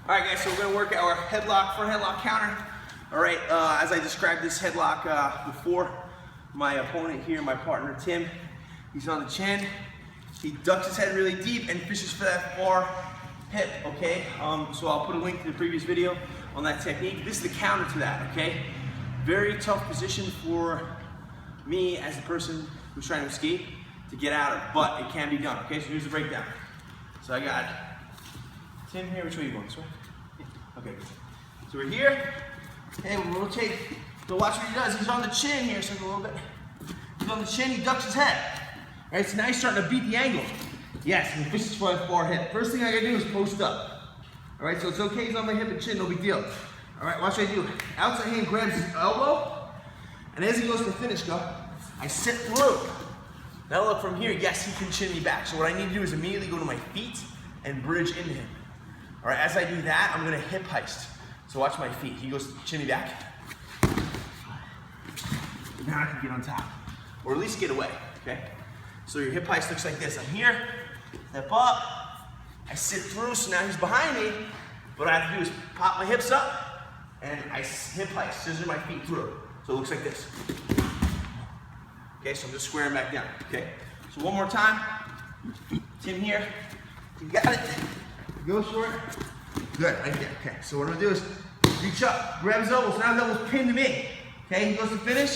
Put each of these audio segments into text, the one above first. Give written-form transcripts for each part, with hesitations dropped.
All right, guys, so we're gonna work our headlock, front headlock counter. All right, as I described this headlock before, my opponent here, my partner Tim, he's on the chin. He ducks his head really deep and fishes for that far hip, okay? So I'll put a link to the previous video on that technique. This is the counter to that, okay? Very tough position for me as a person who's trying to escape to get out of, but it can be done, okay? So here's the breakdown. So I got Tim here, which way are you going, this way? Okay, so we're here, and we'll rotate. So watch what he does. He's on the chin here, so a little bit. He's on the chin, he ducks his head. All right, so now he's starting to beat the angle. Yes, and he fishes for a far hip. First thing I gotta do is post up. All right, so it's okay, he's on my hip and chin, no big deal. All right, watch what I do. Outside hand grabs his elbow, and as he goes for finish go, I sit through. Now look from here, yes, he can chin me back. So what I need to do is immediately go to my feet and bridge into him. All right, as I do that, I'm gonna hip heist. So watch my feet. He goes to chin me back. Now I can get on top, or at least get away, okay? So your hip heist looks like this. I'm here, step up, I sit through, so now he's behind me. What I have to do is pop my hips up, and I hip heist, scissor my feet through. So it looks like this. Okay, so I'm just squaring back down, okay? So one more time. Tim here, you got it. Go short. Good, right there. Okay, so what I'm gonna do is reach up, grab his elbows, so now his elbow's pinned to me. Okay, he goes to finish,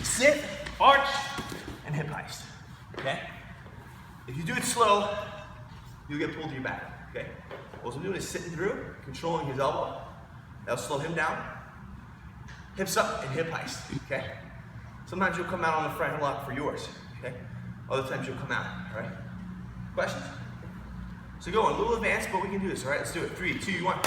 sit, arch, and hip heist. Okay? If you do it slow, you'll get pulled to your back. Okay? What I'm doing is sitting through, controlling his elbow. That'll slow him down. Hips up and hip heist. Okay? Sometimes you'll come out on the front headlock for yours. Okay? Other times you'll come out. Alright? Questions? So go on, a little advanced, but we can do this, alright? Let's do it. 3, 2, 1.